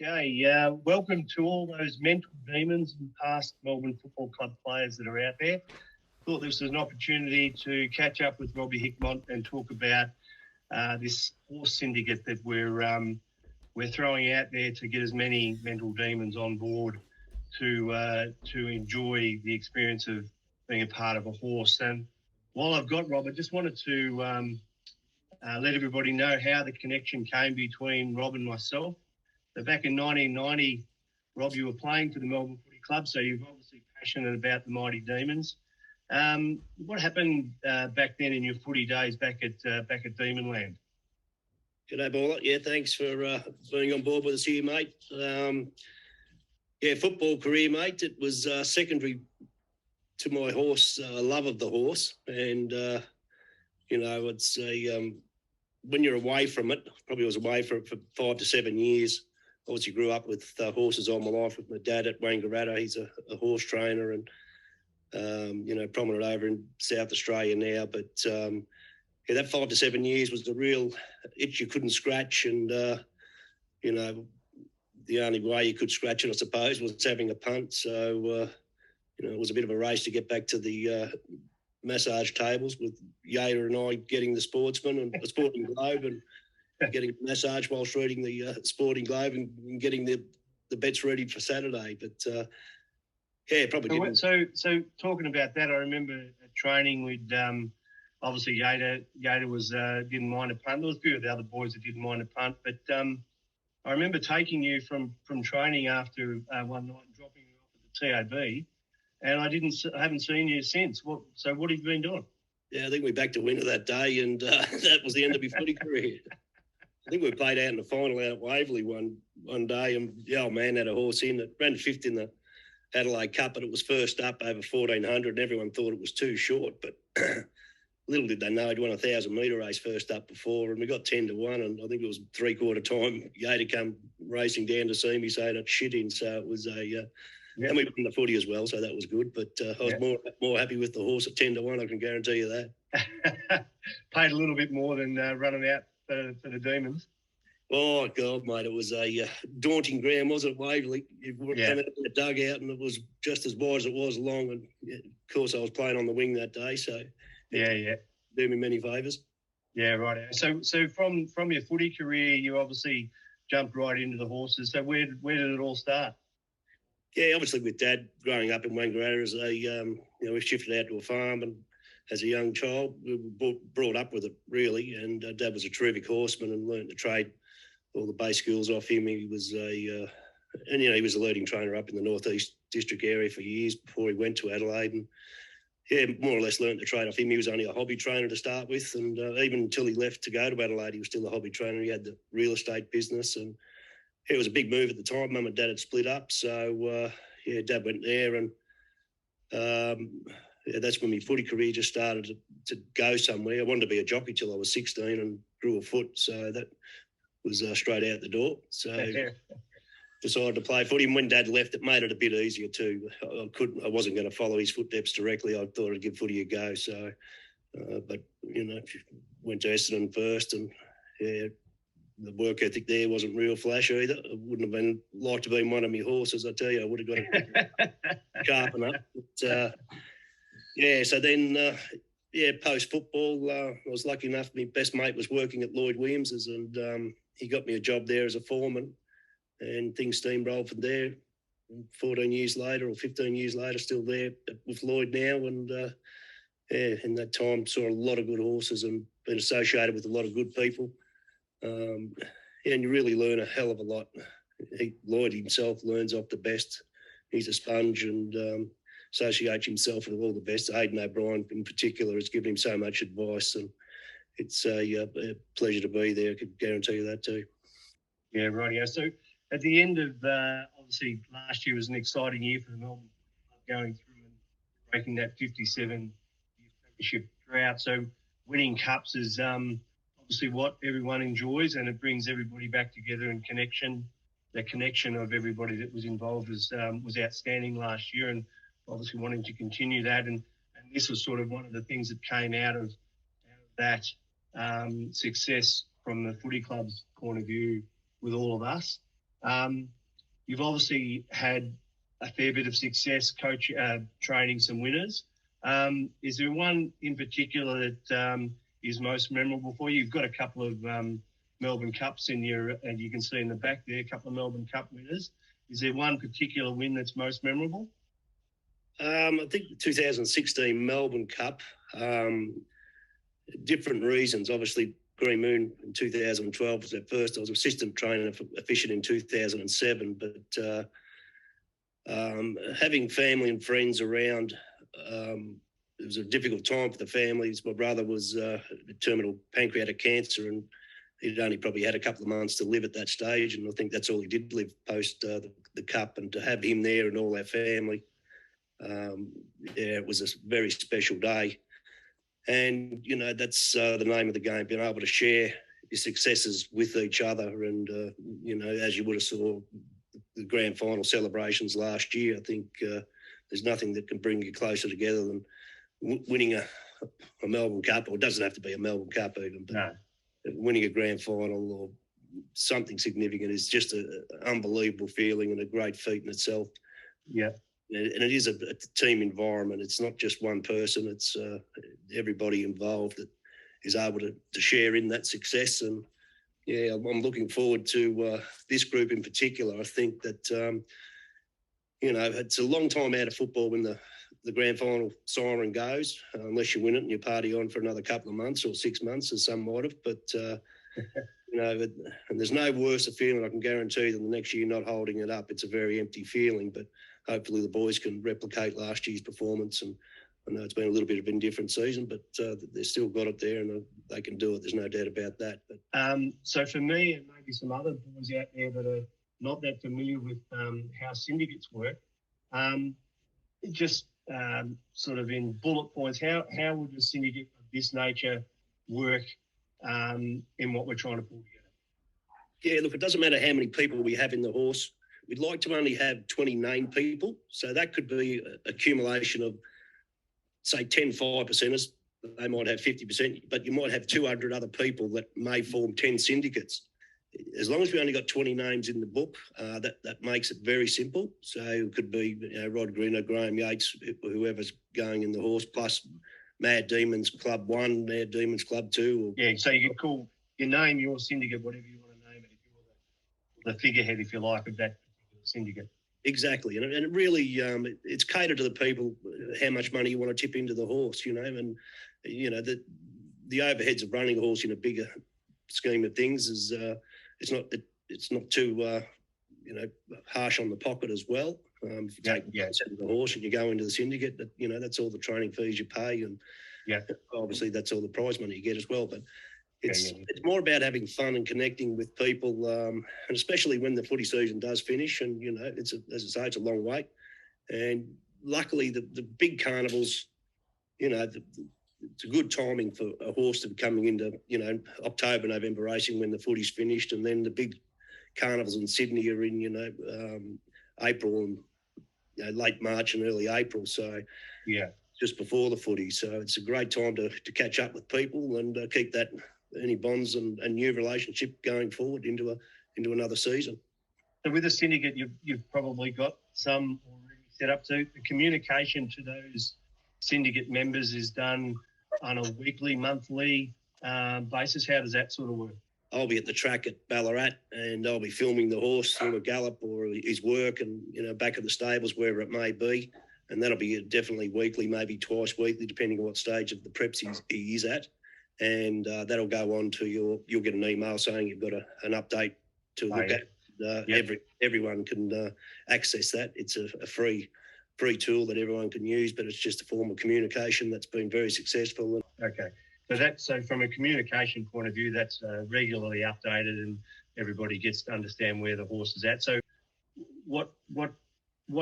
Okay, welcome to all those mental demons and past Melbourne Football Club players that are out there. Thought this was an opportunity to catch up with Robbie Hickmott and talk about this horse syndicate that we're throwing out there to get as many mental demons on board to enjoy the experience of being a part of a horse. And while I've got Rob, I just wanted to let everybody know how the connection came between Rob and myself. So back in 1990, Rob, you were playing for the Melbourne Footy Club, so you're obviously passionate about the Mighty Demons. What happened back then in your footy days back at Demonland? G'day, Baller. Yeah, thanks for being on board with us here, mate. Football career, mate. It was secondary to my horse, love of the horse. And, I'd say when you're away from it, probably was away for 5 to 7 years. Obviously grew up with horses all my life with my dad at Gunawati. He's a horse trainer and, prominent over in South Australia now. But, that 5 to 7 years was the real itch you couldn't scratch. And, the only way you could scratch it, I suppose, was having a punt. So, it was a bit of a race to get back to the massage tables with Yater and I getting the Sportsman and the Sporting Globe and getting a massage whilst reading the Sporting Globe and getting the bets ready for Saturday. But, probably didn't. So talking about that, I remember at training with obviously Yater was didn't mind a punt. There was a few of the other boys that didn't mind a punt. But I remember taking you from training after one night and dropping you off at the TAB, and I haven't seen you since. What have you been doing? Yeah, I think we backed a winner that day, and that was the end of my footy career. I think we played out in the final out at Waverley one day, and the old man had a horse in that ran fifth in the Adelaide Cup, and it was first up over 1,400, and everyone thought it was too short. But little did they know he'd won a 1,000-metre race first up before, and we got 10-1, and I think it was three-quarter time. Yater come racing down to see me saying I'd shit in, so it was a... And we won the footy as well, so that was good. But I was more happy with the horse at 10-1, I can guarantee you that. Paid a little bit more than running out for the Demons. Oh, God, mate, it was a daunting ground, wasn't it, Waverley? You came out of the dugout and it was just as wide as it was long. And, of course, I was playing on the wing that day, so do me many favours. Yeah, right. So from your footy career, you obviously jumped right into the horses. So where did it all start? Yeah, obviously with Dad growing up in Wangaratta as we shifted out to a farm, and as a young child, we were brought up with it really. And Dad was a terrific horseman and learnt to trade all the base skills off him. He was he was a leading trainer up in the Northeast District area for years before he went to Adelaide. And more or less learnt to trade off him. He was only a hobby trainer to start with, and even until he left to go to Adelaide, he was still a hobby trainer. He had the real estate business, and it was a big move at the time. Mum and Dad had split up, so Dad went there, and that's when my footy career just started to go somewhere. I wanted to be a jockey till I was 16 and grew a foot, so that was straight out the door. So decided to play footy, and when Dad left, it made it a bit easier too. I wasn't going to follow his footsteps directly. I thought I'd give footy a go. So, but went to Essendon first, and the work ethic there wasn't real flash either. It wouldn't have liked to be one of my horses, I tell you. I would have got it sharpen up. But, so then, post-football, I was lucky enough, my best mate was working at Lloyd Williams's, and he got me a job there as a foreman, and things steamrolled from there. 14 years later or 15 years later, still there with Lloyd now. And, in that time, saw a lot of good horses and been associated with a lot of good people. And you really learn a hell of a lot. Lloyd himself learns off the best. He's a sponge and associates himself with all the best. Aidan O'Brien in particular has given him so much advice, and it's a pleasure to be there. I can guarantee you that too. Yeah, right. Yeah. So at the end of, obviously last year was an exciting year for the Melbourne going through and breaking that 57 premiership drought. So winning cups is obviously what everyone enjoys, and it brings everybody back together in connection. The connection of everybody that was involved was outstanding last year, and obviously wanting to continue that. And this was sort of one of the things that came out of that success from the footy club's point of view with all of us. You've obviously had a fair bit of success training some winners. Is there one in particular that is most memorable for you? You've got a couple of Melbourne Cups and you can see in the back there a couple of Melbourne Cup winners. Is there one particular win that's most memorable? I think the 2016 Melbourne Cup, different reasons. Obviously, Green Moon in 2012 was at first. I was assistant trainer for Fisher in 2007, but having family and friends around, it was a difficult time for the families. My brother was terminal pancreatic cancer, and he'd only probably had a couple of months to live at that stage, and I think that's all he did live post the Cup. And to have him there and all our family, it was a very special day. And, you know, that's the name of the game, being able to share your successes with each other. And, you know, as you would have saw the grand final celebrations last year, I think there's nothing that can bring you closer together than winning a Melbourne Cup, or it doesn't have to be a Melbourne Cup even, but winning a grand final or something significant is just an unbelievable feeling and a great feat in itself. Yeah. And it is a team environment. It's not just one person. It's everybody involved that is able to share in that success. And, yeah, I'm looking forward to this group in particular. I think that, you know, it's a long time out of football when the grand final siren goes, unless you win it and you party on for another couple of months or 6 months, as some might have. But, you know, and there's no worse a feeling, I can guarantee, than the next year not holding it up. It's a very empty feeling, but hopefully the boys can replicate last year's performance. And I know it's been a little bit of an indifferent season, but they've still got it there and they can do it. There's no doubt about that. But so for me and maybe some other boys out there that are not that familiar with how syndicates work, just sort of in bullet points, how would a syndicate of this nature work in what we're trying to pull together? Yeah, look, it doesn't matter how many people we have in the horse. We'd like to only have 20 named people. So that could be an accumulation of, say, 10 5%ers. They might have 50%, but you might have 200 other people that may form 10 syndicates. As long as we only got 20 names in the book, that makes it very simple. So it could be, you know, Rod Grinter, Graham Yates, whoever's going in the horse, plus Mad Demons Club 1, Mad Demons Club 2. Yeah, so you can call your name, your syndicate, whatever you want to name it, if you're the figurehead, if you like, of that syndicate. Exactly. And it really, it's catered to the people, how much money you want to tip into the horse, you know, and, you know, the overheads of running a horse in a bigger scheme of things is, it's not too, you know, harsh on the pocket as well. If you take the horse and you go into the syndicate, that, you know, that's all the training fees you pay. And obviously that's all the prize money you get as well. But it's more about having fun and connecting with people, and especially when the footy season does finish. And, you know, as I say, it's a long wait. And luckily the big carnivals, you know, it's a good timing for a horse to be coming into, you know, October, November racing when the footy's finished. And then the big carnivals in Sydney are in, you know, April and, you know, late March and early April. So, yeah, just before the footy. So it's a great time to catch up with people and keep that any bonds and new relationship going forward into another season. So with a syndicate, you've probably got some already set up. So the communication to those syndicate members is done on a weekly, monthly basis. How does that sort of work? I'll be at the track at Ballarat and I'll be filming the horse through a gallop or his work and, you know, back at the stables, wherever it may be. And that'll be definitely weekly, maybe twice weekly, depending on what stage of the preps he is at. And that'll go on to you'll get an email saying you've got an update to look at. Everyone can access that. It's a free tool that everyone can use, but it's just a form of communication that's been very successful. Okay. So from a communication point of view, that's regularly updated and everybody gets to understand where the horse is at. So what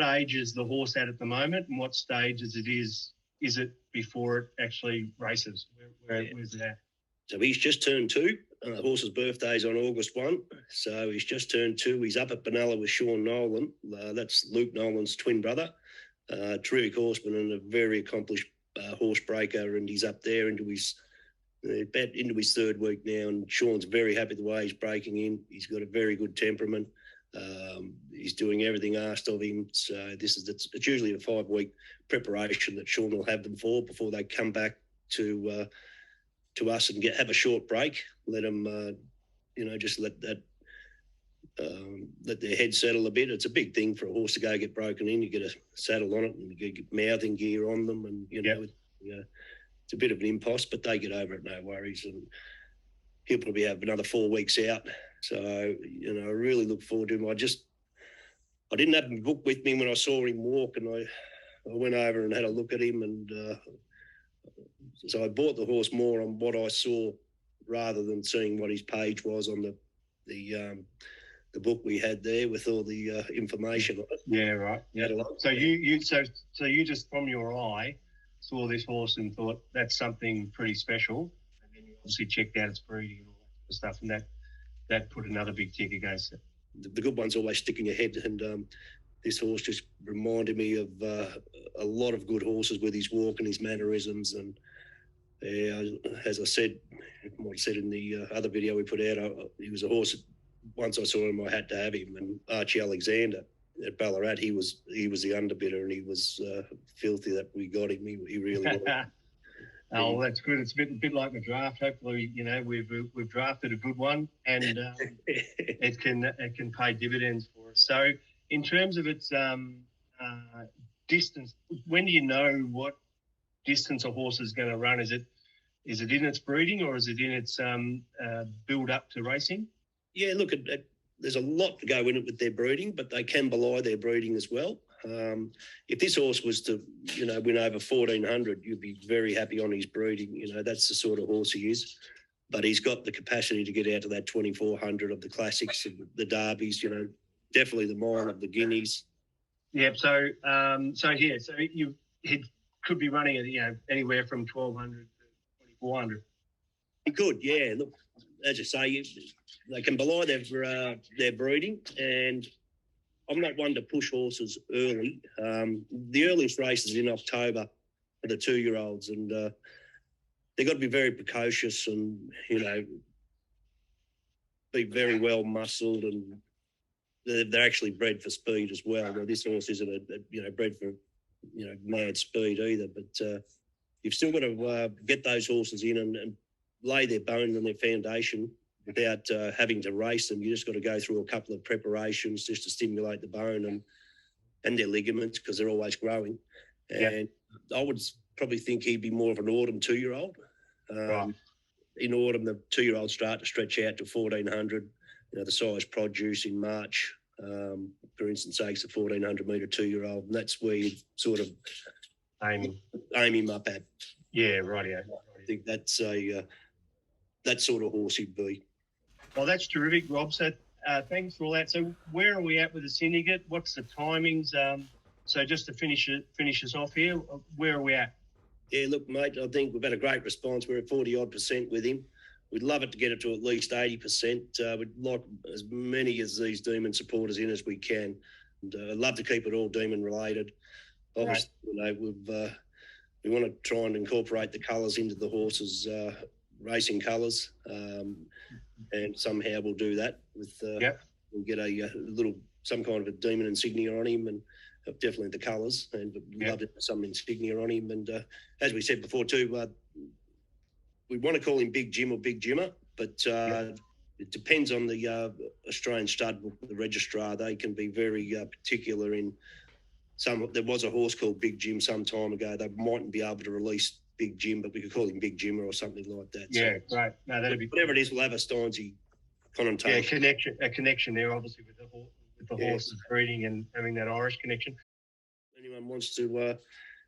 age is the horse at the moment and what stage is it before it actually races? Where's it at? So he's just turned 2. The horse's birthday is on August 1. So he's just turned 2. He's up at Benalla with Sean Nolan. That's Luke Nolan's twin brother. Terrific horseman and a very accomplished horse breaker. And he's up there into his 3rd week now. And Sean's very happy the way he's breaking in. He's got a very good temperament. He's doing everything asked of him. So it's usually a 5-week preparation that Sean will have them for before they come back to us and have a short break. Let them, just let their head settle a bit. It's a big thing for a horse to go get broken in. You get a saddle on it and you get mouthing gear on them, and it's a bit of an impost, but they get over it, no worries. And he'll probably have another 4 weeks out. So, I really look forward to him. I didn't have my book with me when I saw him walk, and I went over and had a look at him, and so I bought the horse more on what I saw rather than seeing what his page was on the book we had there with all the information on it. Yeah, right. Yeah. So you just from your eye saw this horse and thought that's something pretty special, and then you obviously checked out its breeding and all that sort of stuff, and that put another big tick against it. The good ones always stick in your head, and this horse just reminded me of a lot of good horses with his walk and his mannerisms. And as I said, I might have said in the other video we put out, he was a horse that once I saw him, I had to have him. And Archie Alexander at Ballarat, he was the underbidder, and he was filthy that we got him. He really was. Oh, that's good. It's a bit like the draft. Hopefully, we've drafted a good one, and it can pay dividends for us. So, in terms of its distance, when do you know what distance a horse is going to run? Is it in its breeding, or is it in its build up to racing? Yeah, look, there's a lot to go in it with their breeding, but they can belie their breeding as well. If this horse was to, win over 1,400, you'd be very happy on his breeding. That's the sort of horse he is. But he's got the capacity to get out to that 2,400 of the classics, of the derbies. Definitely the mile of the guineas. Yep. So he could be running at anywhere from 1,200 to 2,400. He could, yeah. Look, as I say, they can belie their breeding, and I'm not one to push horses early. The earliest race is in October for the 2-year-olds, and they've got to be very precocious and, be very well muscled, and they're actually bred for speed as well. Now, this horse isn't bred for, mad speed either, but you've still got to get those horses in and lay their bones on their foundation without having to race them. You just got to go through a couple of preparations just to stimulate the bone and their ligaments, because they're always growing. And I would probably think he'd be more of an autumn 2-year-old. Right. In autumn, the 2-year-olds start to stretch out to 1,400. The size produce in March, for instance, takes a 1,400-metre 2-year-old, and that's where you sort of aim him up at. Yeah, rightio. I think that's that sort of horse he'd be. Well, that's terrific, Rob. So thanks for all that. So where are we at with the syndicate? What's the timings? So just to finish us off here, where are we at? Yeah, look, mate, I think we've had a great response. We're at 40-odd% with him. We'd love it to get it to at least 80%. We'd like as many of these Demon supporters in as we can. And I'd love to keep it all Demon related. Obviously, we want to try and incorporate the colours into the horses' racing colours, and somehow we'll do that with we'll get some kind of a Demon insignia on him, and definitely the colours, and we'd love to have some insignia on him. And as we said before too, we want to call him Big Jim or Big Jimmer, but it depends on the Australian stud book, the registrar. They can be very particular in there was a horse called Big Jim some time ago. They mightn't be able to release Big Jim, but we could call him Big Jimmer or something like that. Yeah, so, right. No, that'd be whatever it is. We'll have a Steinsy connotation. Yeah, a connection there, obviously with the horse's breeding and having that Irish connection. Anyone wants to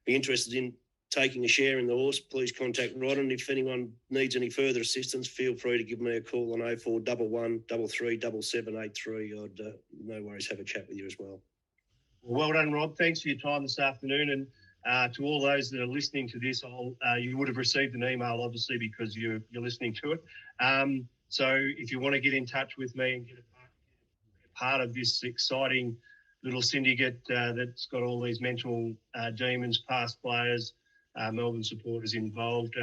be interested in taking a share in the horse, please contact Rod. And if anyone needs any further assistance, feel free to give me a call on 0411 33 7783. I'd no worries, have a chat with you as well. Well done, Rob. Thanks for your time this afternoon. And to all those that are listening to this, you would have received an email, obviously, because you're listening to it. So if you want to get in touch with me and get a part of this exciting little syndicate that's got all these mental demons, past players, Melbourne supporters involved,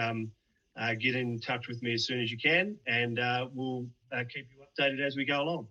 get in touch with me as soon as you can, and we'll keep you updated as we go along.